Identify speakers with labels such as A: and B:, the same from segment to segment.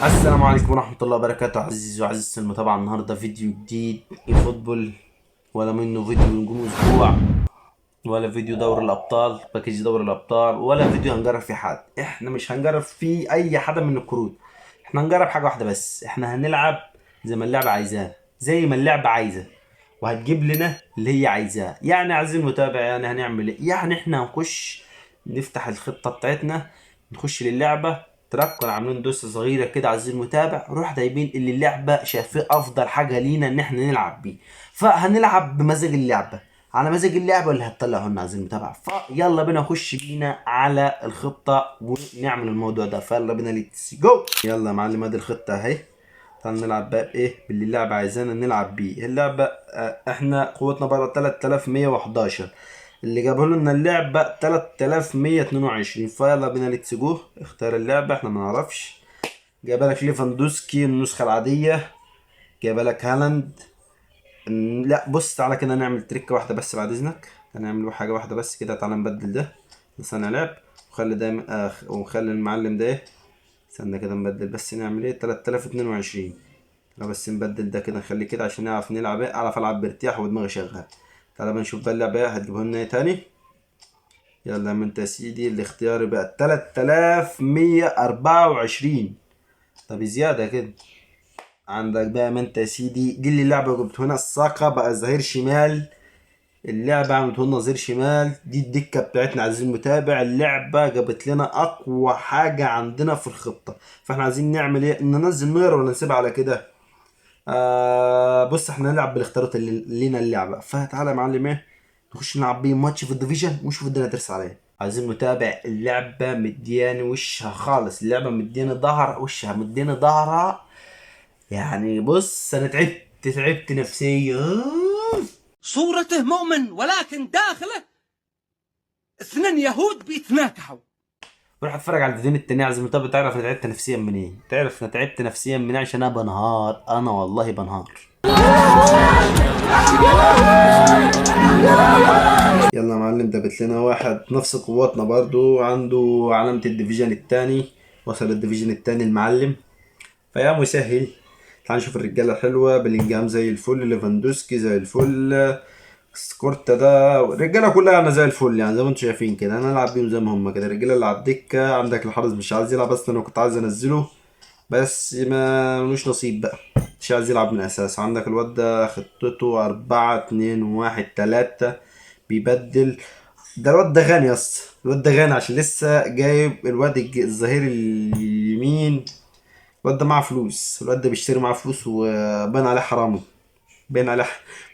A: السلام عليكم ورحمة الله وبركاته. عزيزي وعزيزتي المتابعة، النهاردة فيديو جديد اي فوتبول، ولا منه فيديو نجوم اسبوع، ولا فيديو دوري الابطال باكج دوري الابطال، ولا فيديو هنجرب فيه حد. احنا مش هنجرب فيه اي حدا من الكروت، احنا هنجرب حاجة واحدة بس. احنا هنلعب زي ما اللعبة عايزاه، زي ما اللعبة عايزة، وهتجيب لنا اللي هي عايزاه. يعني عزيزي المتابع، يعني هنعمل ايه؟ يعني احنا هنخش نفتح الخطة بتاعتنا، نخش للعبة تراك، كنا عاملين دوسة صغيرة كده عزيزي المتابع، نروح جايبين اللي اللعبة شايفاه أفضل حاجة لينا إن احنا نلعب بيه. فهنلعب بمزاج اللعبة، على مزاج اللعبة اللي هتطلعه لنا عزيزي المتابع. فيلا بينا نخش بينا على الخطة ونعمل الموضوع ده. فيلا بينا، ليتس جو. يلا يا معلم، ادي الخطة اهي. تعال نلعب بقى بايه؟ باللي اللعبة عايزانا نلعب بيه. اللعبة احنا قوتنا بره 3111، اللي جابوا لنا اللعبة 3122. فيلا بينا ليتس جو. اختار اللعبة، احنا ما نعرفش. جايبه لك ليفاندوسكي النسخة العادية، جايبه لك هالاند. لا بص، تعالى كده نعمل تريكة واحدة بس بعد اذنك. هنعمل حاجة واحدة بس كده. تعالى نبدل ده لصانع لعب، وخلي ده وخلي المعلم ده ايه. استنى كده نبدل بس، نعمل ايه 3022. لا بس نبدل ده كده، نخليه كده عشان نعرف نلعب ايه، اعرف العب بارتياح ودماغي شغال. تعالى بقى نشوف بقى اللعبة ايه هتجيبه لنا ايه تاني. يلا من انت يا سيدي، الاختيار بقى 3124. طب زيادة كده. عندك بقى ما انت يا سيدي، دي اللي اللعبة جبت هنا الساقة بقى ظهير شمال. اللعبة عملت لنا ظهير شمال. دي الدكة بتاعتنا عايزين المتابع. اللعبة جابت لنا أقوى حاجة عندنا في الخطة. فاحنا عايزين نعمل ايه؟ ننزل نغير ولا نسيبها على كده؟ بص، احنا نلعب بالاختيارات اللي لينا اللعبة. فتعالى يا معلم ايه، نخش نلعب بيه ماتش في الديفيجن ونشوف الدنيا ترسى عليا. عايزين متابع، اللعبة مدياني وشها خالص، اللعبة مدياني ظهر، وشها مدياني ظهرها. يعني بص، انا تعبت نفسيا.
B: صورته مؤمن ولكن داخله اثنين يهود بيتناكحوا.
A: روح اتفرج على الفيديوهين التانية عايز المتابع تعرف انا تعبت نفسيا من ايه. تعرف انا تعبت نفسيا من ايه؟ عشان انا بنهار، انا والله بنهار. يلا يا معلم، جابت لنا واحد نفس قواتنا برضو، عنده علامة الديفيجن التاني، وصل الديفيجن التاني المعلم. فيا مسهل. تعال نشوف الرجالة الحلوة. بلينجهام زي الفل، ليفاندوسكي زي الفل، سكورتا ده، الرجالة كلها انا زي الفل. يعني زي ما انتم شايفين كده، انا العب بيهم زي ما هم كده. الرجالة اللي على الدكة، عندك الحارس مش عايز يلعب، بس انا كنت عايز انزله بس ما ملوش نصيب بقى، مش عايز يلعب من اساس. عندك الواد ده خطته 4-2-1-3، بيبدل. ده الواد ده غني يا اسطى، الواد ده غني عشان لسه جايب الواد الظهير اليمين. الواد ده معاه فلوس، الواد ده بيشتري معاه فلوس، وبان عليه حرامي، باين عليه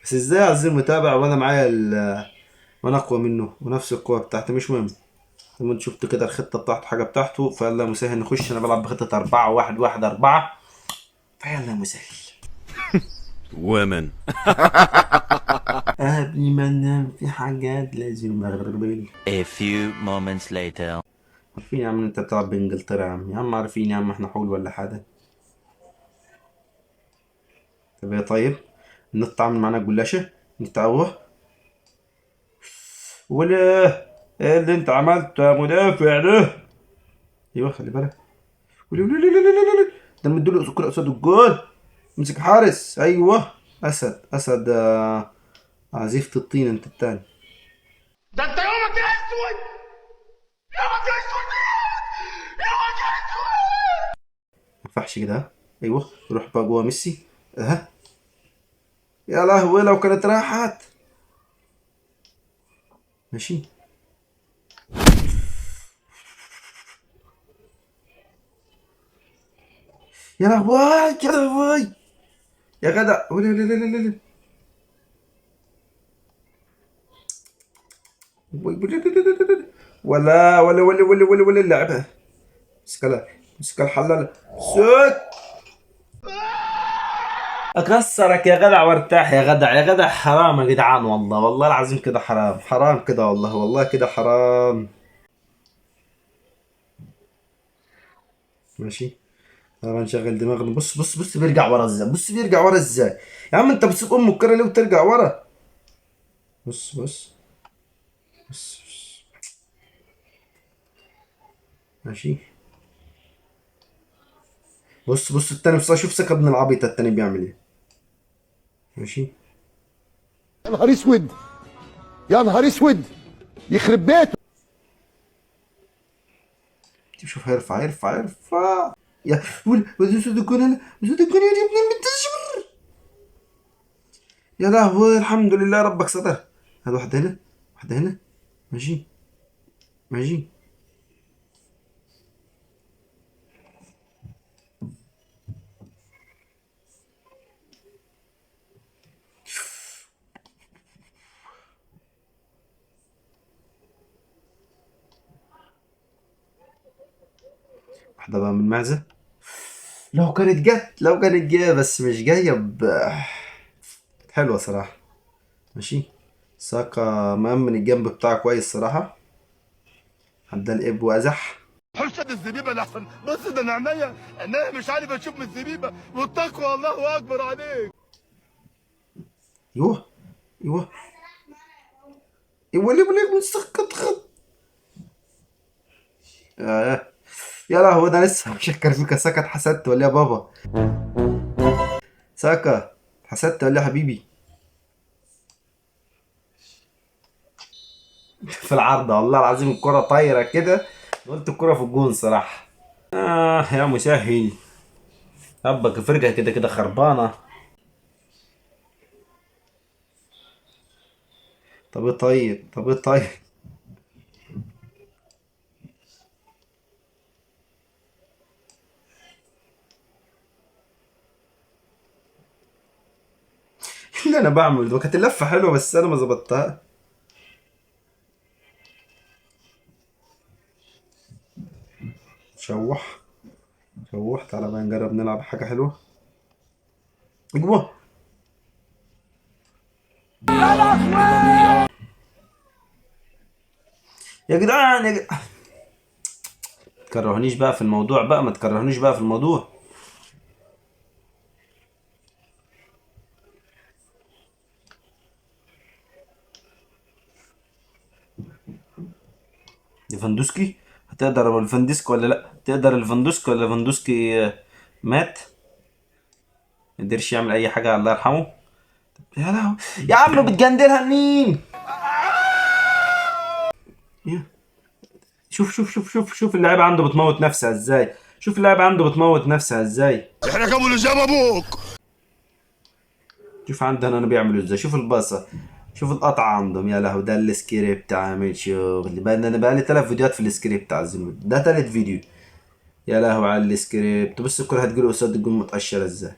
A: بس ازاي عايزين متابع وانا معايا وانا اقوى منه ونفس القوة بتاعتي؟ مش مهم. لما انت شفت كده الخطة بتاعته، حاجة بتاعته. فيلا مسهل نخش. انا بلعب بخطة 4-1-1-4. فيلا مسهل.
C: Women.
A: قبل ما ننام في حاجات لازم نغربل.
D: A few moments later.
A: عارفين يا عم انت بتلعب بانجلترا، يا عم يا عم عارفين يا عم، احنا حول ولا حاجة؟ طب يا طيب، النت عامل معانا جلاشة نتعوه. ولا ايه اللي انت عملته يا مدافع ده؟ ايوه خلي بالك. ولا ولا لا لا لا لا لا. ده مديله كرة قصاد الجول. امسك حارس. ايوه اسد اسد. عزيفة الطين انت التاني.
B: ده انت يومك اسود، يومك اسود، يومك اسود.
A: ما ينفعش كده ايوه، روح بقى جوه ميسي. ها، يا لهوي لو كانت راحت. ماشي. يا لهوي يا لهوي يا جدع. ولا لا لا لا لا. ولا لعبها. مسكها، مسكها الحلال. سك. اكسرك يا جدع وارتاح يا جدع، يا جدع حرام يا جدعان، والله والله العظيم كده حرام، حرام كده والله، والله كده حرام. ماشي. طبعا نشغل دماغنا. بص بص بص بيرجع ورا ازاي، بص بيرجع ورا ازاي. يا عم انت بتسيب ام الكرة ليه وترجع ورا؟ بص بص بص, بص. ماشي. بص بص التاني، بص شوف سكة ابن العبيط التاني بيعمل ايه. ماشي.
C: يا نهار اسود، يا نهار اسود، يخرب بيته.
A: شوف هيرفع يا زود الجون هنا، زود الجون يا ابن المنتشر. يا لهوي الحمد لله ربك ستر. هذا واحدة هنا، واحدة هنا. ماشي ماشي. واحدة بقى من معزة. لو كانت جت بس مش جاية حلوة صراحة. ماشي. ساكا مأمن الجنب بتاعه كويس صراحة. عدى الإب وأزح.
C: حشد الزبيبه لحسن، بص ده انا عينيا مش عارف اشوف من الزبيبه، والتقوى الله اكبر عليك.
A: يوه يوه يولي بوليك من سكت خط. يا لهوي ده لسه مشكر فيك يا ساكا، اتحسدت ولا يا بابا؟ ساكا اتحسدت ولا يا حبيبي؟ في العارضة والله العظيم الكرة طايرة كده، قلت الكرة في الجون صراحة. يا مسهل. ربك الفرقة كده كده خربانة. طب ايه طيب، طب ايه طيب. اللي انا بعمل ده كانت اللفة حلوة بس انا ما ظبطتها. شوح شوح، تعالى بقى نجرب نلعب حاجة حلوة. اجوه. يا جدعان يا جدعان، تكرهونيش بقى في الموضوع بقى، ما تكرهونيش بقى في الموضوع. ليفاندوسكي. هتقدر الفانديسك ولا لا؟ تقدر الفاندوسكي ولا فاندوسكي مات؟ ما قدرش يعمل اي حاجه الله يرحمه. يا لهوي يا عم بتجندلها لمين؟ شوف اللاعب عنده بتموت نفسها ازاي. شوف اللاعب عنده بتموت نفسها ازاي.
C: احنا كابو اللي جاب ابوك.
A: شوف عندنا انا بيعملوا ازاي. شوف الباصه، شوف القطعه عندهم. يا لهوي ده السكريبت عامل شغل. انا بقى لي 3 فيديوهات في السكريبت عازمين، ده 3 فيديو. يا لهوي على السكريبت. بص الكره هتجيله قصاد الجون متقشره ازاي.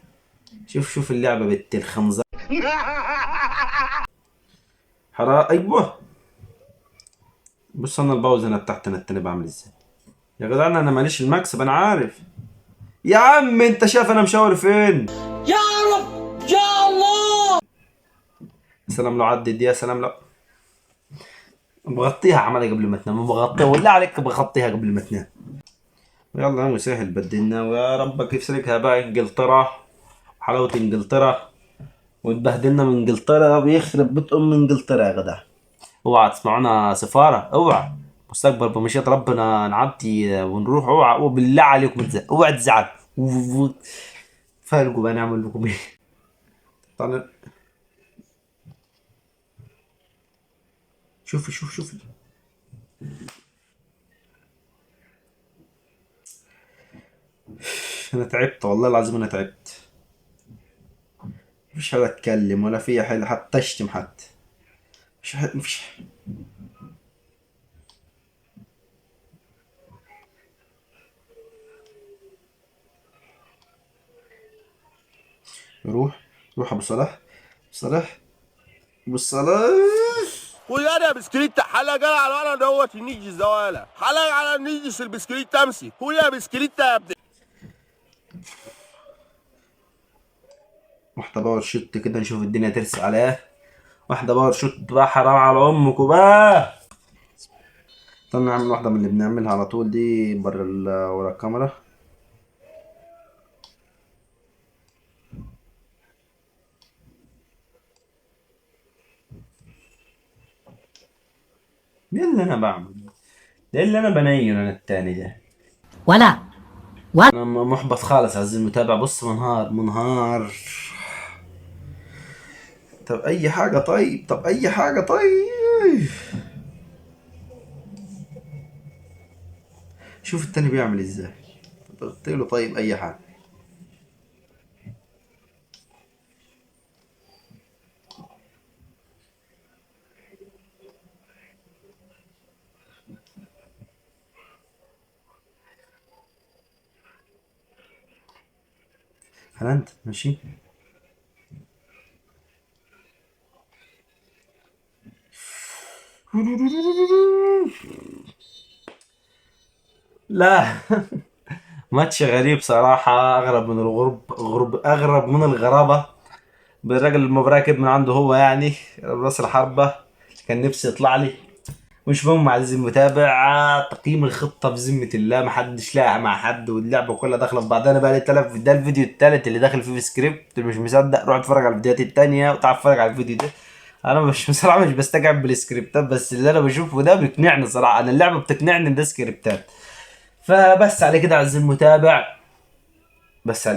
A: شوف اللعبه بنت الخنزه. ايوه. بص انا الباوز هنا بتاعتنا التاني بعمل ازاي. يا جدعان انا ماليش المكسب انا عارف. يا عم انت شايف انا مشاور فين؟
B: يا رب يا الله.
A: سلام لو عدت دي، يا سلام لو بغطيها عمالة قبل ما تنام. بغطيها ولا عليك بغطيها قبل ما تنام. يلا يا مسهل بدلنا ويا ربك يسرقها بقى انجلترا. حلاوة انجلترا. واتبهدلنا من انجلترا، بيخرب بيت ام انجلترا يا جدع. اوعى تسمعونا سفارة، اوعى. مستقبل بمشيئة ربنا نعدي ونروح. اوعى وبالله عليكم اوعى تزعل. فارقوا بقى نعمل لكم ايه. طبعا. شوف انا تعبت والله العظيم انا تعبت. مفيش حاجة اتكلم ولا في حاجة حتى اشتم حتى. مفيش. روح روح ابو صلاح. صلاح ابو صلاح.
C: ويا يا بسكريت حلقة جاي على الولد دوت نيجي الزوالة، حلقة على نيجي البسكريت تمسي، هو يا بسكريت يا ابني.
A: واحدة باور شوت كده نشوف الدنيا ترسى عليها. واحدة باور شوت بقى، حرام على امكم بقى. استنى نعمل واحدة من اللي بنعملها على طول دي بره ورا الكاميرا. ده اللي انا بعمل، ده اللي انا بنين انا التاني ده.
E: ولا
A: انا محبط خالص عزيزي المتابع. بص منهار. طب اي حاجة طيب. شوف التاني بيعمل ازاي. قلت له طيب اي حاجة. هالاند ماشي. لا. ماتش غريب صراحة، أغرب من أغرب من الغرابة. بالراجل المباراة كده من عنده هو يعني، راس الحربة كان نفسي يطلع لي. مش مهم عزيزي المتابع، تقييم الخطة بذمة الله محدش لاعب مع حد واللعبة كلها داخلة في بعضها. أنا بقى لي ده الفيديو التالت اللي داخل فيه في سكريبت. مش مصدق، روح اتفرج على الفيديوهات التانية وتعال اتفرج على الفيديو ده. أنا مش بصراحة مش بستجعب بالسكريبتات، بس اللي أنا بشوفه ده بيقنعني صراحة. أنا اللعبة بتقنعني إن ده سكريبتات. فبس على كده عزيزي المتابع، بس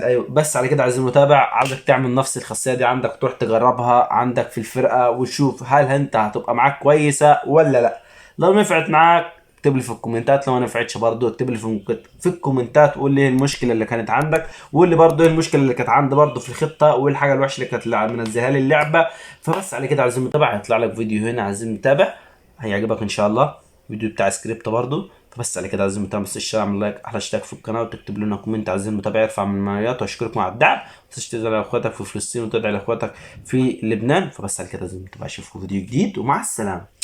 A: على كده عزيزي المتابع، عاوزك تعمل نفس الخاصيه دي عندك، تروح تجربها عندك في الفرقه وتشوف هل انت هتبقى معاك كويسه ولا لا. لو نفعت معاك اكتب لي في الكومنتات، لو ما نفعتش برضه اكتب لي في الكومنتات وقول لي ايه المشكله اللي كانت عندك، وقول لي برضه ايه المشكله اللي كانت عندي برضه في الخطه، وايه الحاجه الوحشه اللي كانت منزلها لي اللعبه. فبس على كده عزيزي المتابع، هيطلع لك فيديو هنا عزيزي المتابع هيعجبك ان شاء الله، فيديو بتاع سكريبت برضه. فبس على كده عزيزي المتابع، متنساش تعمل لايك، احلى اشتراك في القناه، وتكتب لنا كومنت عزيزي المتابع يرفع من المعنويات، واشكركم على الدعم. متنساش تدعي لاخواتك في فلسطين وتدعي لاخواتك في لبنان. فبس على كده عزيزي المتابع، اشوفكم فيديو جديد ومع السلامه.